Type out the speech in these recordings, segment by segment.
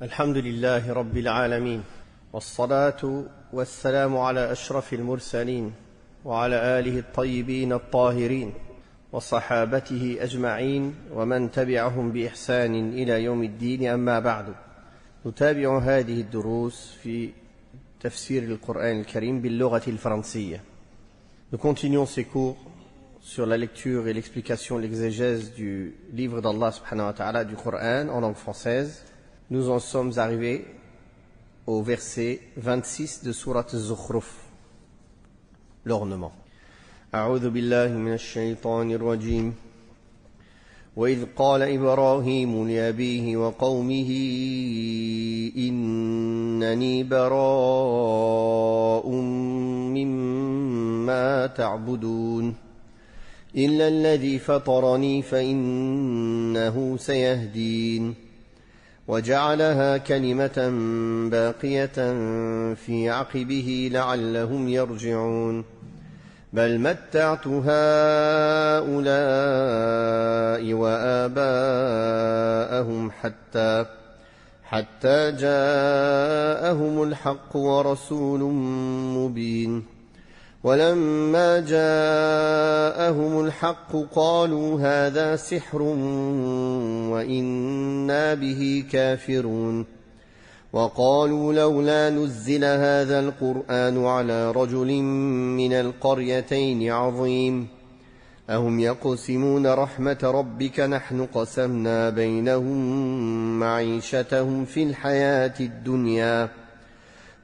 الحمد لله رب العالمين والصلاة والسلام على أشرف المرسلين وعلى آله الطيبين الطاهرين وصحابته أجمعين ومن تبعهم بإحسان إلى يوم الدين. أما بعد، نتابع هذه الدروس في تفسير القرآن الكريم باللغة الفرنسية. Nous continuons ces cours sur la lecture et l'explication, l'exégèse du livre d'Allah subhanahu wa ta'ala, du Coran en langue française. Nous en sommes arrivés au verset 26 de sourate Az-Zukhruf, l'ornement. أعوذ بالله من الشيطان الرجيم. وإذ قال إبراهيم لأبيه وقومه إنني براء مما تعبدون إلا الذي فطرني فإنه سيهدين وجعلها كلمة باقية في عقبه لعلهم يرجعون بل متعت هؤلاء وآباءهم حتى جاءهم الحق ورسول مبين ولما جاءهم الحق قالوا هذا سحر وإنا به كافرون وقالوا لولا نزل هذا القرآن على رجل من القريتين عظيم أهم يقسمون رحمة ربك نحن قسمنا بينهم معيشتهم في الحياة الدنيا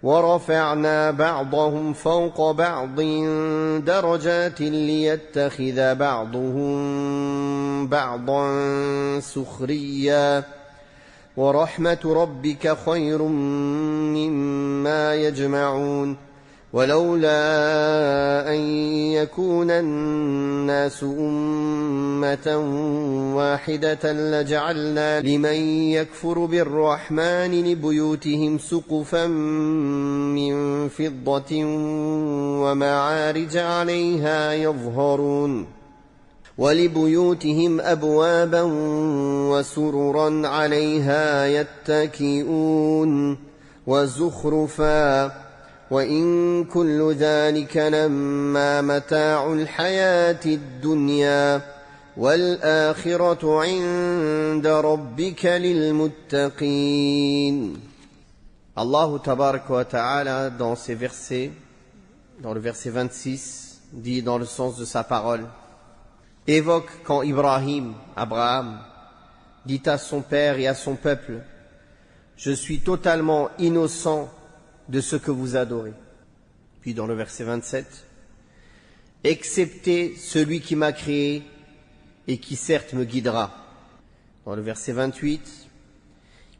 ورفعنا بعضهم فوق بعض درجات ليتخذ بعضهم بعضا سخريا ورحمة ربك خير مما يجمعون ولولا أن يكون الناس أمة واحدة لجعلنا لمن يكفر بالرحمن لبيوتهم سقفا من فضة ومعارج عليها يظهرون ولبيوتهم أبوابا وسررا عليها يتكئون وزخرفا وإن كل ذلك لما متاع الحياة الدنيا والآخرة عند ربك للمتقين. Allah tabaraka wa ta'ala dans ces versets, dans le verset 26, dit dans le sens de sa parole, évoque quand Abraham, dit à son père et à son peuple, je suis totalement innocent de ce que vous adorez. Puis dans le verset 27, excepté celui qui m'a créé et qui certes me guidera. Dans le verset 28,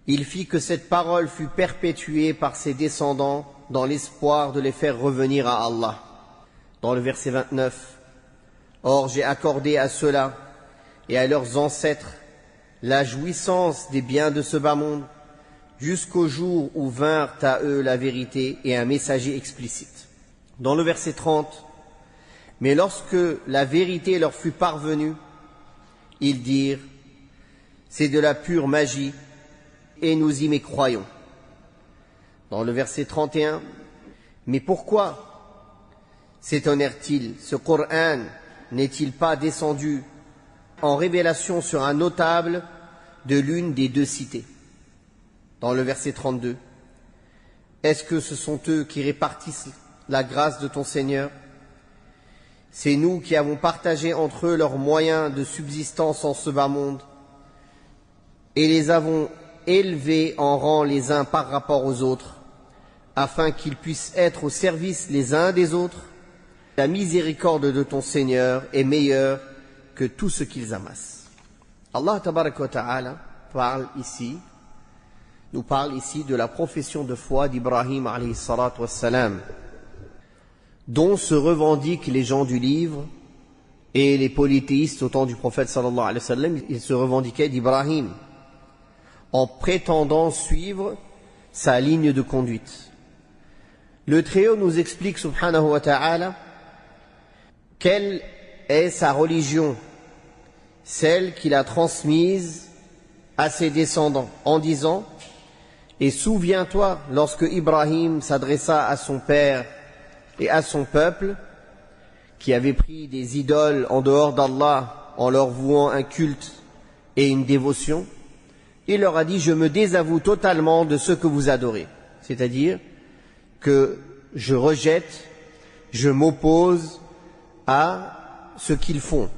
il fit que cette parole fût perpétuée par ses descendants dans l'espoir de les faire revenir à Allah. Dans le verset 29, or j'ai accordé à ceux-là et à leurs ancêtres la jouissance des biens de ce bas monde, jusqu'au jour où vinrent à eux la vérité et un messager explicite. Dans le verset 30, mais lorsque la vérité leur fut parvenue, ils dirent, c'est de la pure magie et nous y mécroyons. Dans le verset 31, mais pourquoi s'étonnèrent-ils? Ce Coran n'est-il pas descendu en révélation sur un notable de l'une des deux cités? Dans le verset 32, est-ce que ce sont eux qui répartissent la grâce de ton Seigneur? C'est nous qui avons partagé entre eux leurs moyens de subsistance en ce bas monde et les avons élevés en rang les uns par rapport aux autres, afin qu'ils puissent être au service les uns des autres. La miséricorde de ton Seigneur est meilleure que tout ce qu'ils amassent. Allah tabaraka wa ta'ala nous parle ici de la profession de foi d'Ibrahim alayhi salatu wassalam, dont se revendiquent les gens du livre et les polythéistes au temps du prophète sallallahu alayhi wa sallam. Ils se revendiquaient d'Ibrahim en prétendant suivre sa ligne de conduite. Le Très-Haut nous explique subhanahu wa ta'ala quelle est sa religion, celle qu'il a transmise à ses descendants, en disant Et souviens-toi, lorsque Ibrahim s'adressa à son père et à son peuple, qui avait pris des idoles en dehors d'Allah en leur vouant un culte et une dévotion, il leur a dit: je me désavoue totalement de ce que vous adorez. C'est-à-dire que je rejette, je m'oppose à ce qu'ils font,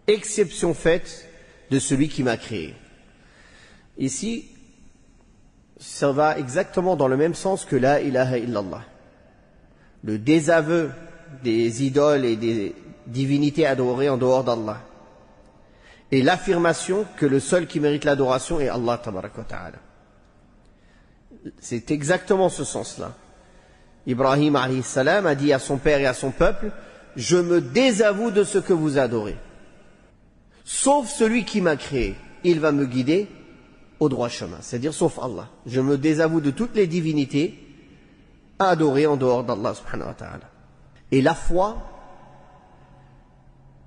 exception faite de celui qui m'a créé. Ici, ça va exactement dans le même sens que la ilaha illallah. Le désaveu des idoles et des divinités adorées en dehors d'Allah. Et l'affirmation que le seul qui mérite l'adoration est Allah tabaraka wa ta'ala. C'est exactement ce sens-là. Ibrahim alayhi salam a dit à son père et à son peuple: je me désavoue de ce que vous adorez. Sauf celui qui m'a créé, il va me guider au droit chemin. C'est-à-dire sauf Allah. Je me désavoue de toutes les divinités adorées en dehors d'Allah subhanahu wa ta'ala. Et la foi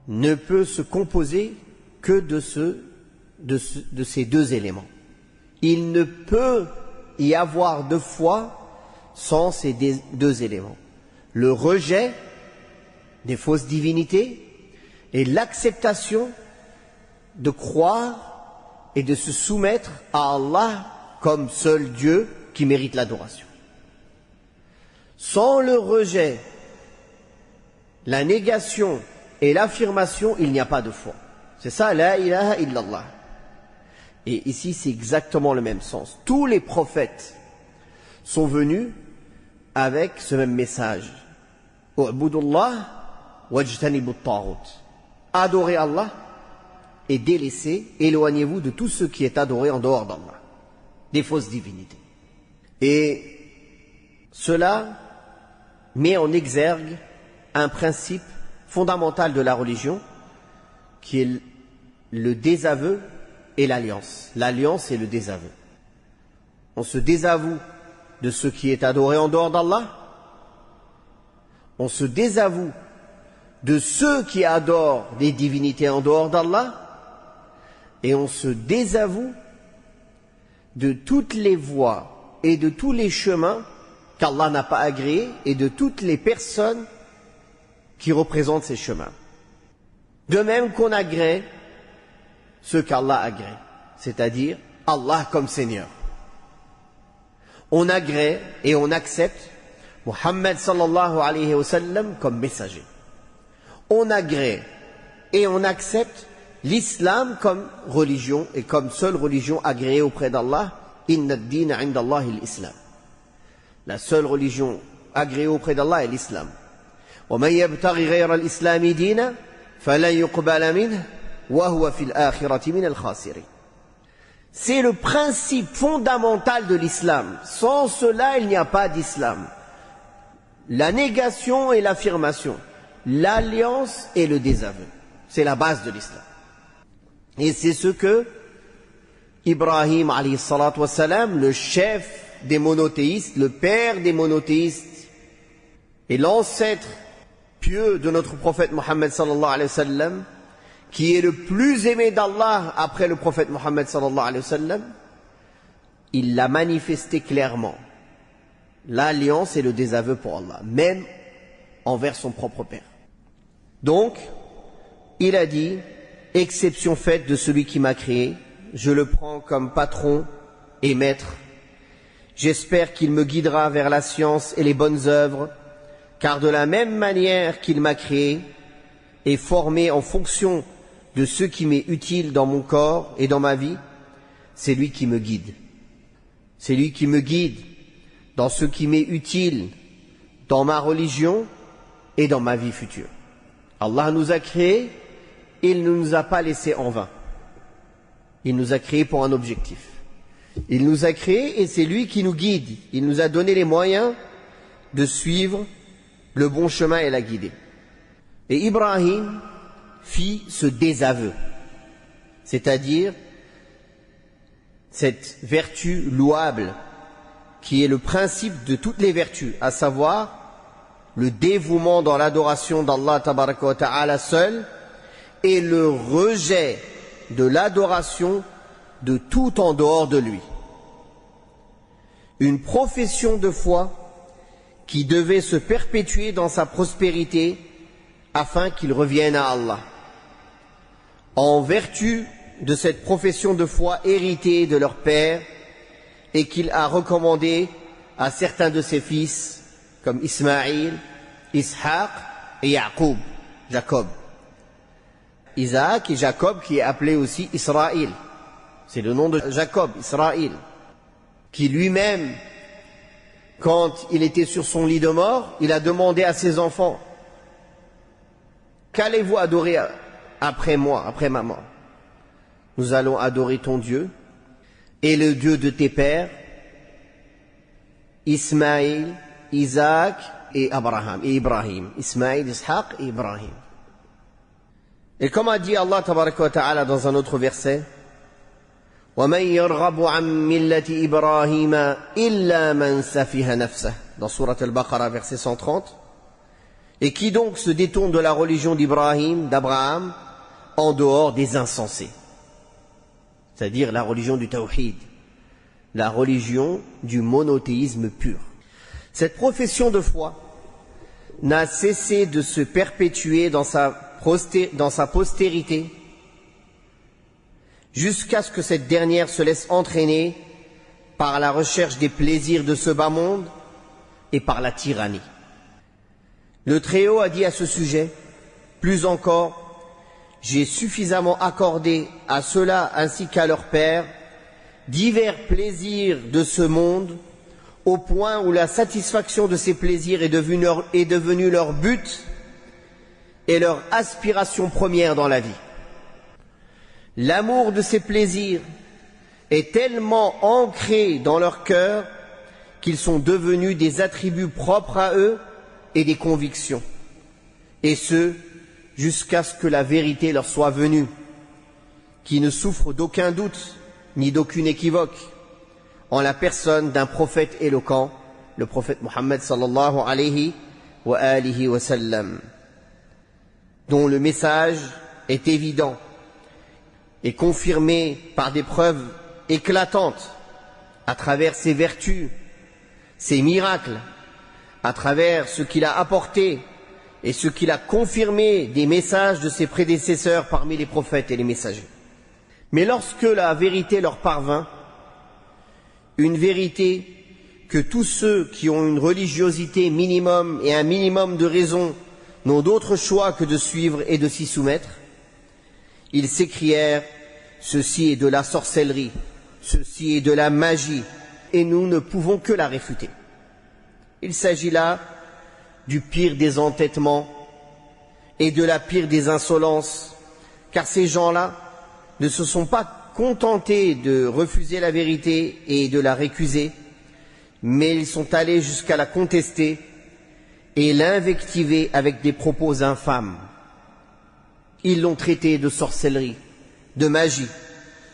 ne peut se composer que de ces deux éléments. Il ne peut y avoir de foi sans ces deux éléments. Le rejet des fausses divinités et l'acceptation de croire et de se soumettre à Allah comme seul Dieu qui mérite l'adoration. Sans le rejet, la négation et l'affirmation, il n'y a pas de foi. C'est ça, la ilaha illallah. Et ici, c'est exactement le même sens. Tous les prophètes sont venus avec ce même message. U'budullah wajtanibut taghut. Adorez Allah et délaissez, éloignez-vous de tout ce qui est adoré en dehors d'Allah, des fausses divinités. Et cela met en exergue un principe fondamental de la religion qui est le désaveu et l'alliance. L'alliance et le désaveu. On se désavoue de ce qui est adoré en dehors d'Allah. On se désavoue de ceux qui adorent des divinités en dehors d'Allah. Et on se désavoue de toutes les voies et de tous les chemins qu'Allah n'a pas agréés et de toutes les personnes qui représentent ces chemins. De même qu'on agrée ce qu'Allah agrée, c'est-à-dire Allah comme Seigneur. On agrée et on accepte Muhammad sallallahu alayhi wa sallam comme messager. On agrée et on accepte l'islam comme religion et comme seule religion agréée auprès d'Allah. Inna ad-dina 'inda Allahi al-islam. La seule religion agréée auprès d'Allah est l'islam. وَمَنْ يَبْتَغِ غَيْرَ الْإِسْلَامِ دِينًا فَلَنْ يُقْبَلَ مِنْهُ وَهُوَ فِي الْآخِرَةِ مِنَ الْخَاسِرِينَ. C'est le principe fondamental de l'islam. Sans cela, il n'y a pas d'islam. La négation et l'affirmation, l'alliance et le désaveu. C'est la base de l'islam. Et c'est ce que Ibrahim alayhi salatu wa salam, le chef des monothéistes, le père des monothéistes et l'ancêtre pieux de notre prophète Mohammed sallallahu alayhi wa sallam, qui est le plus aimé d'Allah après le prophète Mohammed sallallahu alayhi wa sallam, il l'a manifesté clairement. L'alliance et le désaveu pour Allah, même envers son propre père. Donc, il a dit: exception faite de celui qui m'a créé, je le prends comme patron et maître. J'espère qu'il me guidera vers la science et les bonnes œuvres, car de la même manière qu'il m'a créé et formé en fonction de ce qui m'est utile dans mon corps et dans ma vie, c'est lui qui me guide. C'est lui qui me guide dans ce qui m'est utile dans ma religion et dans ma vie future. Allah nous a créés, il ne nous a pas laissés en vain. Il nous a créés pour un objectif. Il nous a créés et c'est lui qui nous guide. Il nous a donné les moyens de suivre le bon chemin et la guider. Et Ibrahim fit ce désaveu, c'est-à-dire cette vertu louable qui est le principe de toutes les vertus, à savoir le dévouement dans l'adoration d'Allah tabaraka wa ta'ala seul et le rejet de l'adoration de tout en dehors de lui. une profession de foi qui devait se perpétuer dans sa prospérité afin qu'il revienne à Allah. En vertu de cette profession de foi héritée de leur père et qu'il a recommandée à certains de ses fils comme Ismaïl, Ishaq et Yaqub, Jacob. Isaac et Jacob qui est appelé aussi Israël. C'est le nom de Jacob, Israël, qui lui-même, quand il était sur son lit de mort, il a demandé à ses enfants: qu'allez-vous adorer après moi, après ma mort? Nous allons adorer ton Dieu et le Dieu de tes pères, Ismaïl, Isaac et Ibrahim. Ismaïl, Ishaq et Ibrahim. Et comme a dit Allah tabaraka wa ta'ala dans un autre verset, وَمَنْ يَرْغَبُ عَنْ مِلَّةِ إِبْرَاهِيمَ إِلَّا مَنْ سَفِهَ نَفْسَهُ, dans Surat al-Baqarah, verset 130. Et qui donc se détourne de la religion d'Abraham, en dehors des insensés, c'est-à-dire la religion du tawhid, la religion du monothéisme pur. Cette profession de foi n'a cessé de se perpétuer dans sa postérité jusqu'à ce que cette dernière se laisse entraîner par la recherche des plaisirs de ce bas monde et par la tyrannie. Le Très-Haut a dit à ce sujet: plus encore, j'ai suffisamment accordé à ceux-là ainsi qu'à leur père divers plaisirs de ce monde, au point où la satisfaction de ces plaisirs est devenue leur but et leur aspiration première dans la vie. L'amour de ces plaisirs est tellement ancré dans leur cœur qu'ils sont devenus des attributs propres à eux et des convictions, et ce, jusqu'à ce que la vérité leur soit venue, qui ne souffre d'aucun doute ni d'aucune équivoque, en la personne d'un prophète éloquent, le prophète Mohammed sallallahu alayhi wa sallam, dont le message est évident et confirmé par des preuves éclatantes à travers ses vertus, ses miracles, à travers ce qu'il a apporté et ce qu'il a confirmé des messages de ses prédécesseurs parmi les prophètes et les messagers. Mais lorsque la vérité leur parvint, une vérité que tous ceux qui ont une religiosité minimum et un minimum de raison n'ont d'autre choix que de suivre et de s'y soumettre, ils s'écrièrent: ceci est de la sorcellerie, ceci est de la magie, et nous ne pouvons que la réfuter. Il s'agit là du pire des entêtements et de la pire des insolences, car ces gens-là ne se sont pas contentés de refuser la vérité et de la récuser, mais ils sont allés jusqu'à la contester et l'invectiver avec des propos infâmes. Ils l'ont traité de sorcellerie, de magie,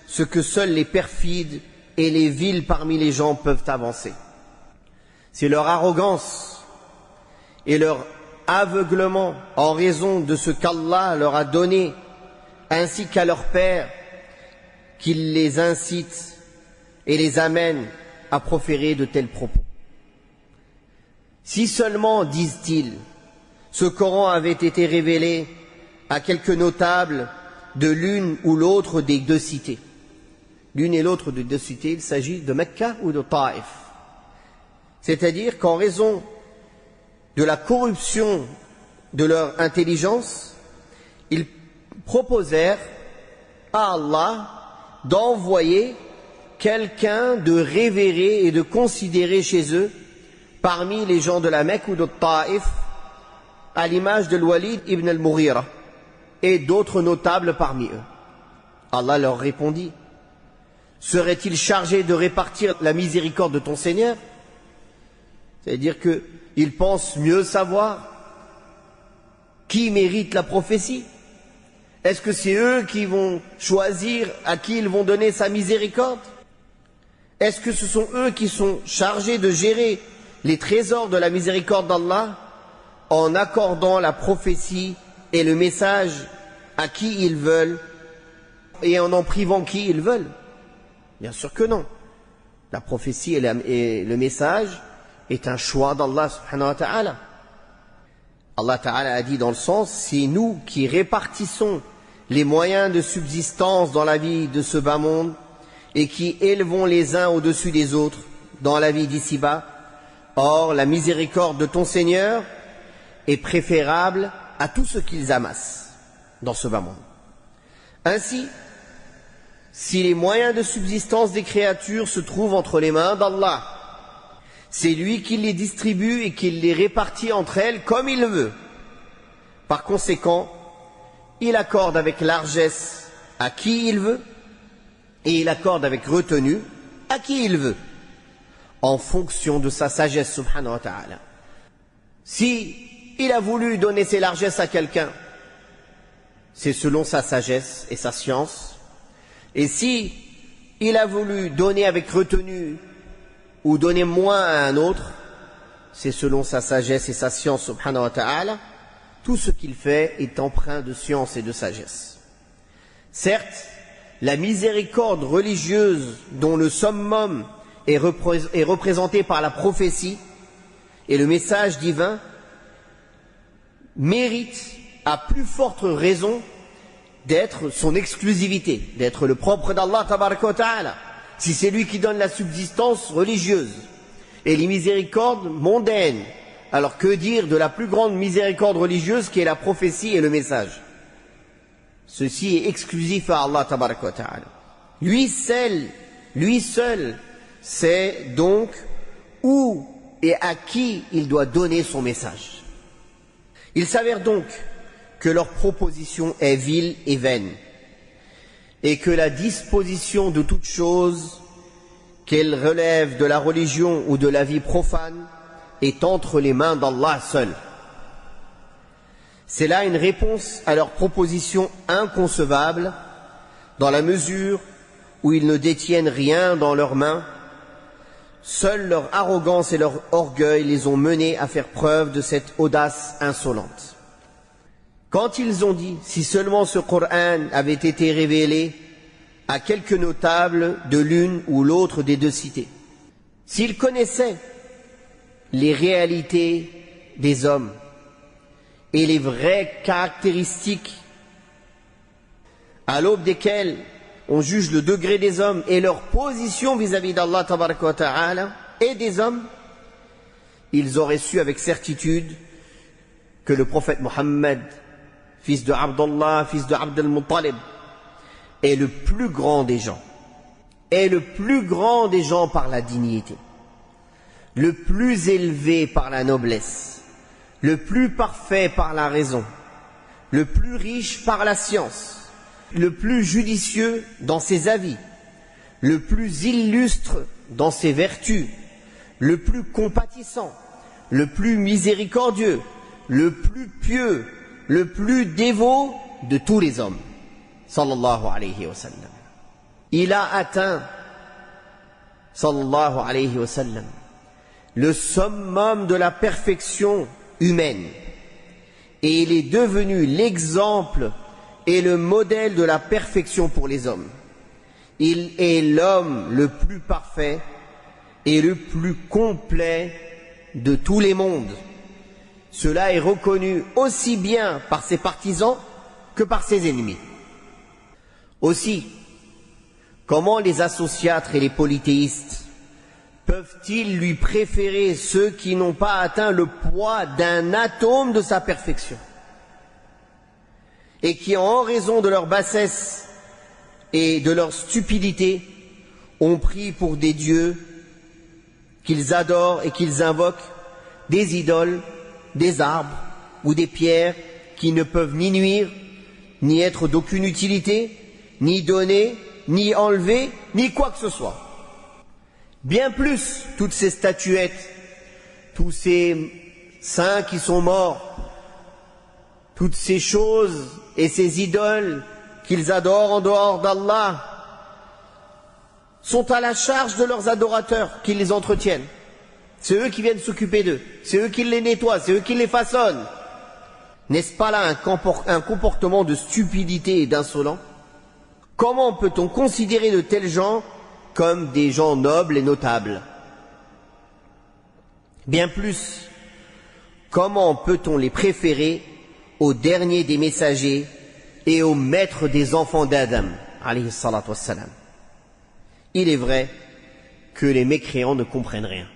ce que seuls les perfides et les vils parmi les gens peuvent avancer. C'est leur arrogance et leur aveuglement en raison de ce qu'Allah leur a donné, ainsi qu'à leur père, qu'ils les incitent et les amènent à proférer de tels propos. Si seulement, disent-ils, ce Coran avait été révélé à quelques notables de l'une ou l'autre des deux cités. L'une et l'autre des deux cités, il s'agit de Mecca ou de Taïf. C'est-à-dire qu'en raison de la corruption de leur intelligence, ils proposèrent à Allah d'envoyer quelqu'un de révéré et de considéré chez eux parmi les gens de la Mecque ou de Taïf, à l'image de Walid ibn al-Mughira et d'autres notables parmi eux. Allah leur répondit: serait-il chargé de répartir la miséricorde de ton Seigneur? C'est-à-dire qu'ils pensent mieux savoir qui mérite la prophétie. Est-ce que c'est eux qui vont choisir à qui ils vont donner sa miséricorde? Est-ce que ce sont eux qui sont chargés de gérer les trésors de la miséricorde d'Allah en accordant la prophétie et le message à qui ils veulent et en privant qui ils veulent? Bien sûr que non. La prophétie et le message est un choix d'Allah subhanahu wa ta'ala. Allah ta'ala a dit dans le sens, c'est nous qui répartissons les moyens de subsistance dans la vie de ce bas monde et qui élevons les uns au-dessus des autres dans la vie d'ici-bas. Or, la miséricorde de ton Seigneur est préférable à tout ce qu'ils amassent dans ce bas monde. Ainsi, si les moyens de subsistance des créatures se trouvent entre les mains d'Allah, c'est lui qui les distribue et qui les répartit entre elles comme il le veut. Par conséquent, il accorde avec largesse à qui il veut et il accorde avec retenue à qui il veut, en fonction de sa sagesse subhanahu wa ta'ala. Si il a voulu donner ses largesses à quelqu'un, c'est selon sa sagesse et sa science. Et si il a voulu donner avec retenue ou donner moins à un autre, c'est selon sa sagesse et sa science subhanahu wa ta'ala. Tout ce qu'il fait est empreint de science et de sagesse. Certes, la miséricorde religieuse dont le summum est représenté par la prophétie et le message divin mérite à plus forte raison d'être son exclusivité, d'être le propre d'Allah tabaraka wa ta'ala, si c'est lui qui donne la subsistance religieuse et les miséricordes mondaines. Alors que dire de la plus grande miséricorde religieuse qui est la prophétie et le message? Ceci est exclusif à Allah tabaraka wa ta'ala. Lui seul sait donc où et à qui il doit donner son message. Il s'avère donc que leur proposition est vile et vaine, et que la disposition de toute chose, qu'elle relève de la religion ou de la vie profane, est entre les mains d'Allah seul. C'est là une réponse à leur proposition inconcevable, dans la mesure où ils ne détiennent rien dans leurs mains. Seule leur arrogance et leur orgueil les ont menés à faire preuve de cette audace insolente. Quand ils ont dit, si seulement ce Coran avait été révélé à quelques notables de l'une ou l'autre des deux cités, s'ils connaissaient les réalités des hommes et les vraies caractéristiques à l'aube desquelles on juge le degré des hommes et leur position vis-à-vis d'Allah tabaraka wa ta'ala et des hommes, ils auraient su avec certitude que le prophète Mohammed, fils de Abdallah, fils de Abd al-Muttalib, est le plus grand des gens, est le plus grand des gens par la dignité, le plus élevé par la noblesse, le plus parfait par la raison, le plus riche par la science, le plus judicieux dans ses avis, le plus illustre dans ses vertus, le plus compatissant, le plus miséricordieux, le plus pieux, le plus dévot de tous les hommes, sallallahu alayhi wa sallam. Il a atteint, sallallahu alayhi wa sallam, le summum de la perfection humaine, et il est devenu l'exemple et le modèle de la perfection pour les hommes. Il est l'homme le plus parfait et le plus complet de tous les mondes. Cela est reconnu aussi bien par ses partisans que par ses ennemis. Aussi, comment les associatres et les polythéistes peuvent-ils lui préférer ceux qui n'ont pas atteint le poids d'un atome de sa perfection et qui, en raison de leur bassesse et de leur stupidité, ont pris pour des dieux qu'ils adorent et qu'ils invoquent des idoles, des arbres ou des pierres qui ne peuvent ni nuire, ni être d'aucune utilité, ni donner, ni enlever, ni quoi que ce soit. Bien plus, toutes ces statuettes, tous ces saints qui sont morts, toutes ces choses et ces idoles qu'ils adorent en dehors d'Allah sont à la charge de leurs adorateurs qui les entretiennent. C'est eux qui viennent s'occuper d'eux, c'est eux qui les nettoient, c'est eux qui les façonnent. N'est-ce pas là un comportement de stupidité et d'insolent? Comment peut-on considérer de tels gens comme des gens nobles et notables. Bien plus, comment peut-on les préférer au dernier des messagers et au maître des enfants d'Adam, alayhi salatu wassalam. Il est vrai que les mécréants ne comprennent rien.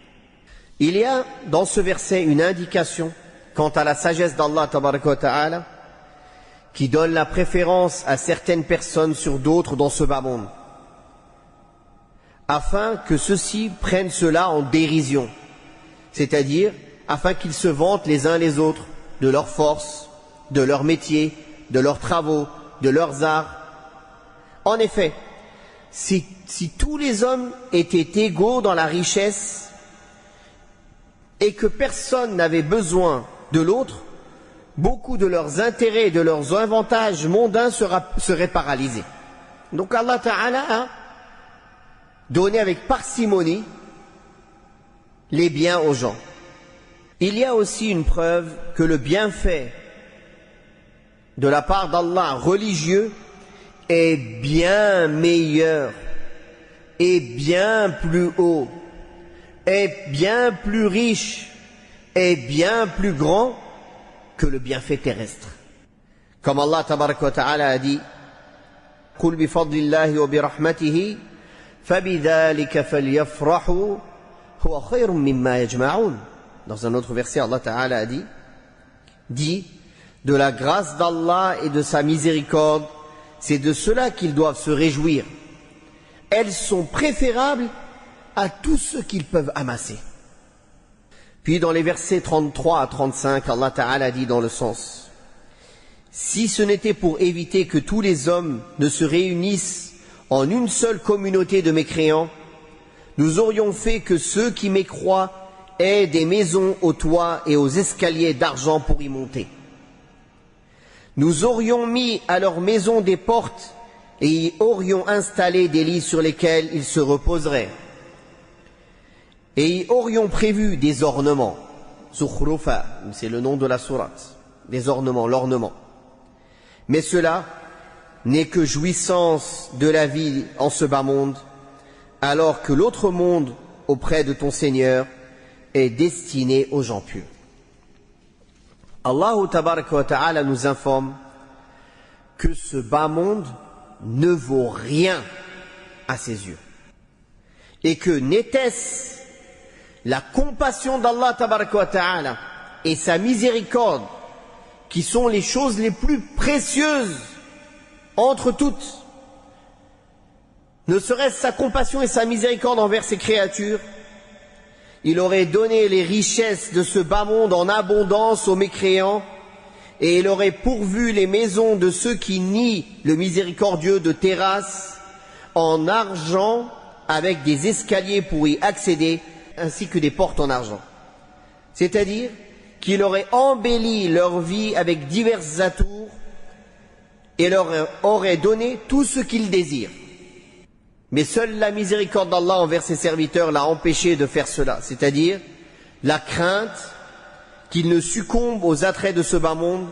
Il y a dans ce verset une indication quant à la sagesse d'Allah tabaraka wa ta'ala qui donne la préférence à certaines personnes sur d'autres dans ce bas monde, afin que ceux-ci prennent cela en dérision, c'est-à-dire afin qu'ils se vantent les uns les autres de leur force, de leur métier, de leurs travaux, de leurs arts. En effet, si tous les hommes étaient égaux dans la richesse et que personne n'avait besoin de l'autre, beaucoup de leurs intérêts et de leurs avantages mondains seraient paralysés. Donc Allah Ta'ala a donné avec parcimonie les biens aux gens. Il y a aussi une preuve que le bienfait de la part d'Allah religieux est bien meilleur, est bien plus haut, est bien plus riche, est bien plus grand que le bienfait terrestre. Comme Allah tabaraka wa ta'ala a dit: قُلْ بِفَضْلِ اللَّهِ وَبِرَحْمَتِهِ فَبِذَلِكَ فَلْيَفْرَحُوا هُوَ خَيْرٌ مِّمَّا يَجْمَعُونَ. Dans un autre verset, Allah Ta'ala a dit: Dis, de la grâce d'Allah et de sa miséricorde, c'est de cela qu'ils doivent se réjouir. Elles sont préférables à tout ce qu'ils peuvent amasser. Puis dans les versets 33 à 35, Allah Ta'ala dit dans le sens: Si ce n'était pour éviter que tous les hommes ne se réunissent en une seule communauté de mécréants, nous aurions fait que ceux qui mécroient aient des maisons aux toits et aux escaliers d'argent pour y monter. Nous aurions mis à leurs maisons des portes et y aurions installé des lits sur lesquels ils se reposeraient. Et y aurions prévu des ornements. Zukhrufa, c'est le nom de la sourate. Des ornements, l'ornement. Mais cela n'est que jouissance de la vie en ce bas monde, alors que l'autre monde auprès de ton Seigneur est destiné aux gens pieux. Allah tabaraka wa ta'ala nous informe que ce bas monde ne vaut rien à ses yeux. Et que n'était-ce la compassion d'Allah tabaraka wa ta'ala et sa miséricorde qui sont les choses les plus précieuses entre toutes, ne serait-ce sa compassion et sa miséricorde envers ses créatures, il aurait donné les richesses de ce bas monde en abondance aux mécréants, et il aurait pourvu les maisons de ceux qui nient le miséricordieux de terrasses en argent avec des escaliers pour y accéder, ainsi que des portes en argent. C'est-à-dire qu'il aurait embelli leur vie avec divers atours et leur aurait donné tout ce qu'ils désirent. Mais seule la miséricorde d'Allah envers ses serviteurs l'a empêché de faire cela, c'est-à-dire la crainte qu'ils ne succombent aux attraits de ce bas monde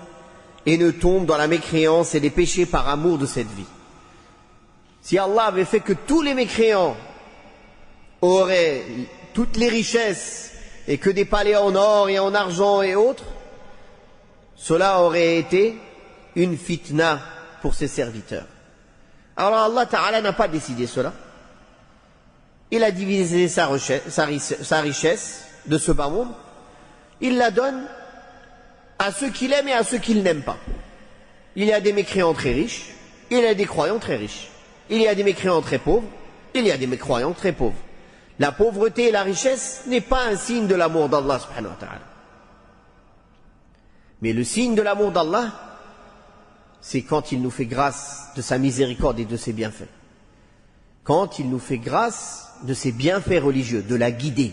et ne tombent dans la mécréance et les péchés par amour de cette vie. Si Allah avait fait que tous les mécréants auraient toutes les richesses et que des palais en or et en argent et autres, cela aurait été une fitna pour ses serviteurs. Alors Allah Ta'ala n'a pas décidé cela. Il a divisé sa richesse de ce bas monde. Il la donne à ceux qu'il aime et à ceux qu'il n'aime pas. Il y a des mécréants très riches, il y a des croyants très riches. Il y a des mécréants très pauvres, il y a des mécroyants très pauvres. La pauvreté et la richesse n'est pas un signe de l'amour d'Allah subhanahu wa ta'ala. Mais le signe de l'amour d'Allah, c'est quand il nous fait grâce de sa miséricorde et de ses bienfaits. Quand il nous fait grâce de ses bienfaits religieux, de la guidée,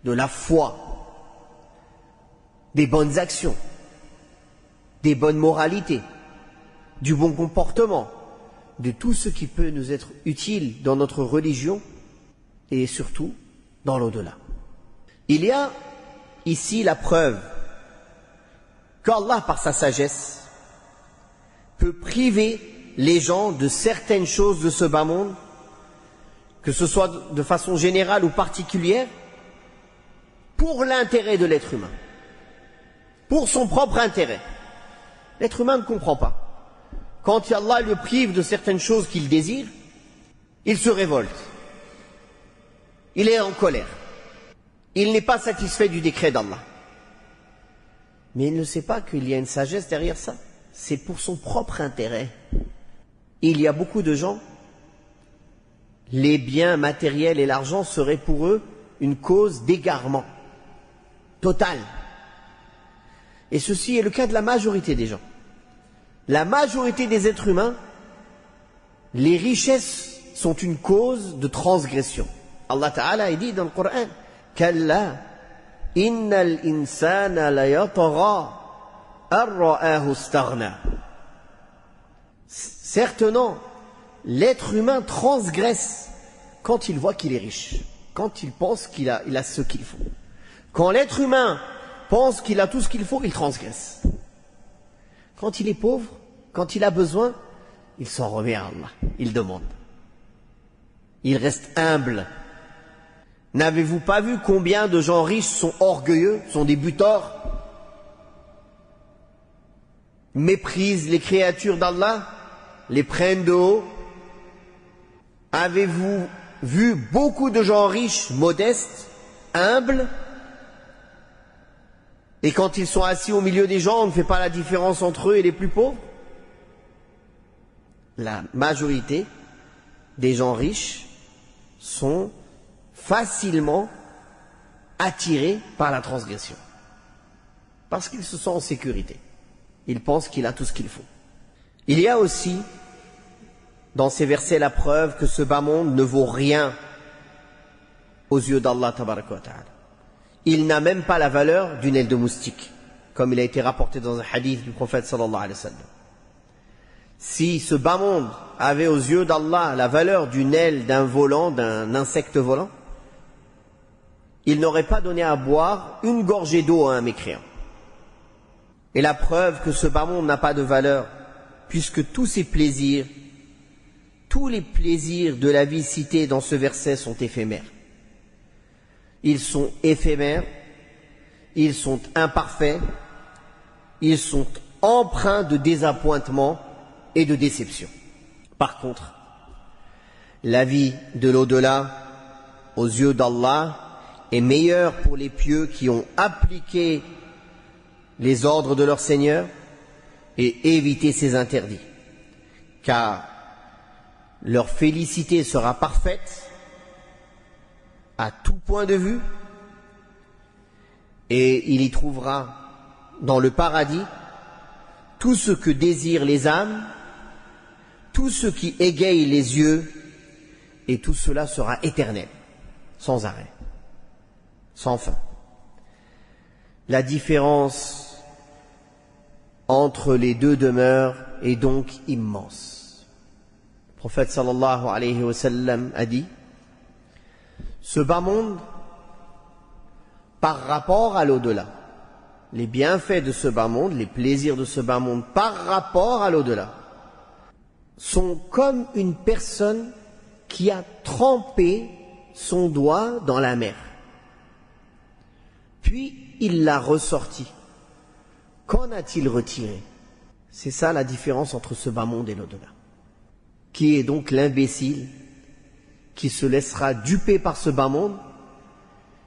de la foi, des bonnes actions, des bonnes moralités, du bon comportement, de tout ce qui peut nous être utile dans notre religion et surtout dans l'au-delà. Il y a ici la preuve qu'Allah, par sa sagesse, peut priver les gens de certaines choses de ce bas monde que ce soit de façon générale ou particulière, pour l'intérêt de l'être humain, pour son propre intérêt. L'être humain ne comprend pas. Quand Allah le prive de certaines choses qu'il désire, il se révolte. Il est en colère. Il n'est pas satisfait du décret d'Allah. Mais il ne sait pas qu'il y a une sagesse derrière ça. C'est pour son propre intérêt. Il y a beaucoup de gens, les biens matériels et l'argent seraient pour eux une cause d'égarement total. Et ceci est le cas de la majorité des gens. La majorité des êtres humains, les richesses sont une cause de transgression. Allah Ta'ala a dit dans le Coran, Kalla, innal insana la yatagha ar-ra'ahu istaghna. Certes non, l'être humain transgresse quand il voit qu'il est riche, quand il pense qu'il a ce qu'il faut. Quand l'être humain pense qu'il a tout ce qu'il faut, il transgresse. Quand il est pauvre, quand il a besoin, il s'en remet à Allah, il demande. Il reste humble. N'avez-vous pas vu combien de gens riches sont orgueilleux, sont des butords, méprisent les créatures d'Allah, les prennent de haut? Avez-vous vu beaucoup de gens riches, modestes, humbles, et quand ils sont assis au milieu des gens, on ne fait pas la différence entre eux et les plus pauvres? La majorité des gens riches sont facilement attirés par la transgression. Parce qu'ils se sentent en sécurité. Ils pensent qu'il a tout ce qu'il faut. Il y a aussi, dans ces versets, la preuve que ce bas monde ne vaut rien aux yeux d'Allah tabaraka wa ta'ala. Il n'a même pas la valeur d'une aile de moustique, comme il a été rapporté dans un hadith du prophète sallallahu alayhi wa sallam. Si ce bas monde avait aux yeux d'Allah la valeur d'une aile d'un volant, d'un insecte volant, il n'aurait pas donné à boire une gorgée d'eau à un mécréant. Et la preuve que ce bas monde n'a pas de valeur, puisque tous ces plaisirs, tous les plaisirs de la vie cités dans ce verset sont éphémères. Ils sont éphémères, ils sont imparfaits, ils sont empreints de désappointement et de déception. Par contre, la vie de l'au-delà, aux yeux d'Allah, est meilleure pour les pieux qui ont appliqué les ordres de leur Seigneur et évité ses interdits, car leur félicité sera parfaite à tout point de vue, et il y trouvera dans le paradis tout ce que désirent les âmes, tout ce qui égaye les yeux, et tout cela sera éternel, sans arrêt, sans fin. La différence entre les deux demeures est donc immense. Le prophète sallallahu alayhi wa sallam a dit: ce bas monde, par rapport à l'au-delà, les bienfaits de ce bas monde, les plaisirs de ce bas monde par rapport à l'au-delà, sont comme une personne qui a trempé son doigt dans la mer. Puis il l'a ressorti. Qu'en a-t-il retiré? C'est ça la différence entre ce bas monde et l'au-delà. Qui est donc l'imbécile qui se laissera duper par ce bas monde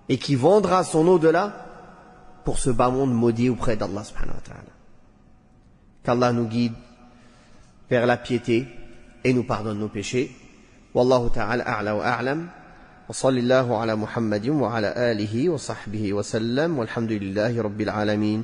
et qui vendra son au-delà pour ce bas monde maudit auprès d'Allah subhanahu wa ta'ala. Qu'Allah nous guide vers la piété et nous pardonne nos péchés. Wallahu ta'ala a'la wa a'lam. Wa sallallahu ala Muhammadin wa ala alihi wa sahbihi wa sallam. Walhamdulillahi rabbil alamin.